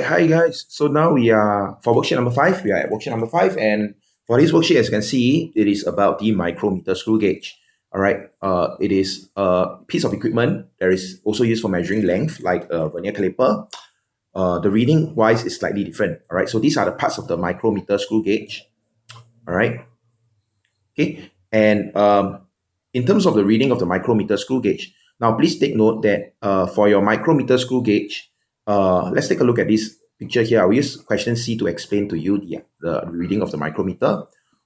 Hi guys. So now we are for worksheet number 5. We are at worksheet number 5, and for this worksheet, as you can see, it is about the micrometer screw gauge. All right. It is a piece of equipment that is also used for measuring length, like a vernier caliper. The reading wise is slightly different. All right. So these are the parts of the micrometer screw gauge. All right. Okay. And in terms of the reading of the micrometer screw gauge, now please take note that for your micrometer screw gauge, let's take a look at this picture here. I will use question C to explain to you the reading of the micrometer.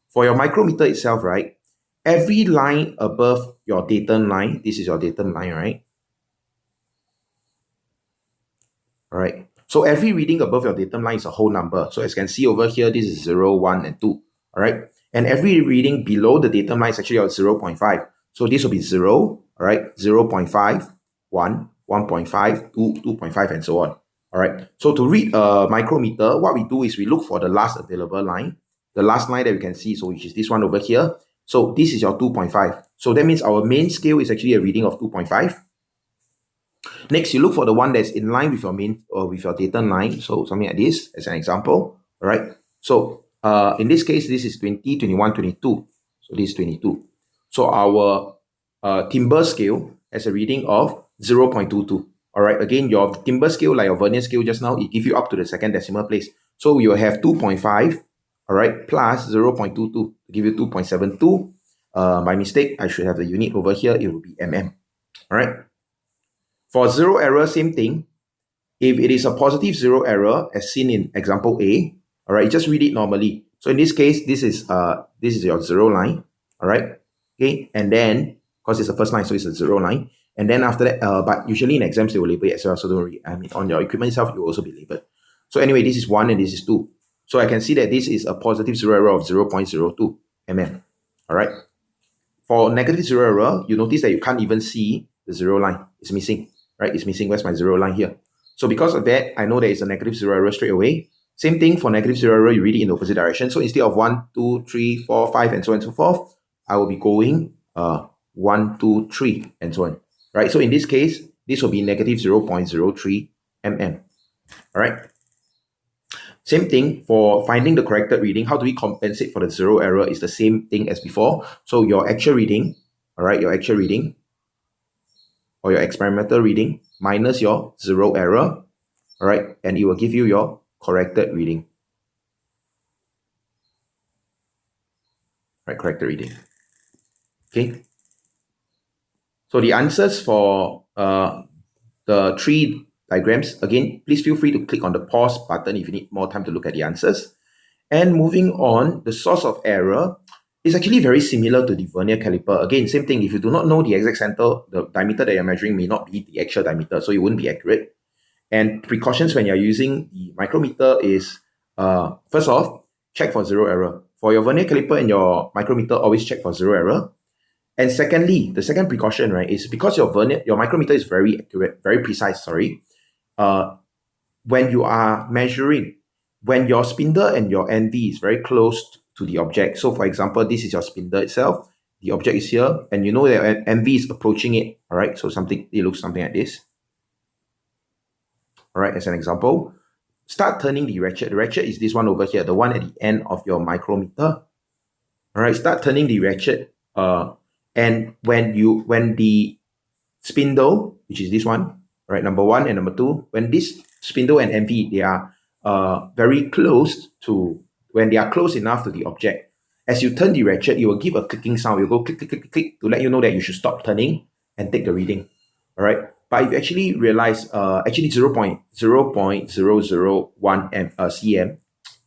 For your micrometer itself, right, every line above your datum line, this is your datum line, right? All right. So every reading above your datum line is a whole number. So as you can see over here, this is 0, 1, and 2. All right. And every reading below the datum line is actually your 0.5. So this will be 0, all right, 0.5, 1, 1.5, 2, 2.5, and so on. All right. So to read a micrometer, what we do is we look for the last available line, the last line that we can see, so which is this one over here. So this is your 2.5. So that means our main scale is actually a reading of 2.5. Next, you look for the one that's in line with your main or with your datum line. So something like this as an example. All right. So in this case, this is 20, 21, 22. So this is 22. So our timber scale has a reading of 0.22. All right. Again, your timber scale, like your vernier scale just now, it gives you up to the second decimal place. So you have 2.5, all right, plus 0.22 to give you 2.72. By mistake, I should have the unit over here. It will be mm. All right. For zero error, same thing. If it is a positive zero error, as seen in example A, all right, just read it normally. So in this case, this is your zero line, all right, okay, and then because it's the first line, so it's a zero line, and then after that, but usually in exams they will label it as well, so don't worry. I mean, on your equipment itself, it will also be labeled. So anyway, this is 1 and this is 2. So I can see that this is a positive zero error of 0.02 mm. All right. For negative zero error, you notice that you can't even see the zero line. It's missing, right? It's missing. Where's my zero line here? So because of that, I know there is a negative zero error straight away. Same thing for negative zero error, you read it in the opposite direction. So instead of 1, 2, 3, 4, 5, and so on and so forth, I will be going 1, 2, 3, and so on. Right? So in this case, this will be negative 0.03 mm. All right. Same thing for finding the corrected reading. How do we compensate for the zero error? Is the same thing as before. So your actual reading, all right, your actual reading or your experimental reading minus your zero error, all right, and it will give you your corrected reading. Right, corrected reading. Okay. So the answers for the 3 diagrams, again, please feel free to click on the pause button if you need more time to look at the answers. And moving on, the source of error is actually very similar to the vernier caliper. Again, same thing. If you do not know the exact center, the diameter that you're measuring may not be the actual diameter, so it wouldn't be accurate. And precautions when you're using the micrometer is, first off, check for zero error. For your vernier caliper and your micrometer, always check for zero error. And secondly, the second precaution, right, is because your micrometer is very accurate, very precise, sorry. When you are measuring, when your spindle and your NV is very close to the object. So for example, this is your spindle itself. The object is here, and you know that NV is approaching it. All right, so it looks something like this. All right, as an example, start turning the ratchet. The ratchet is this one over here, the one at the end of your micrometer. All right, start turning the ratchet. And when the spindle, which is this one, right, number 1 and number 2, when this spindle and NV, they are very close to, when they are close enough to the object, as you turn the ratchet, you will give a clicking sound. You'll go click, click, click, click to let you know that you should stop turning and take the reading. All right. But if you actually realize, actually 0.0001 cm,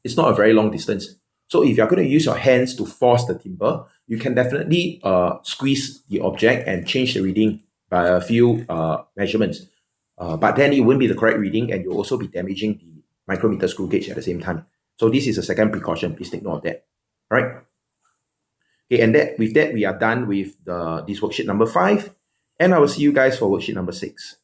it's not a very long distance. So if you're going to use your hands to force the timber, you can definitely squeeze the object and change the reading by a few measurements. But then it won't be the correct reading, and you'll also be damaging the micrometer screw gauge at the same time. So this is a second precaution. Please take note of that. All right. Okay, and with that, we are done with this worksheet number 5. And I will see you guys for worksheet number 6.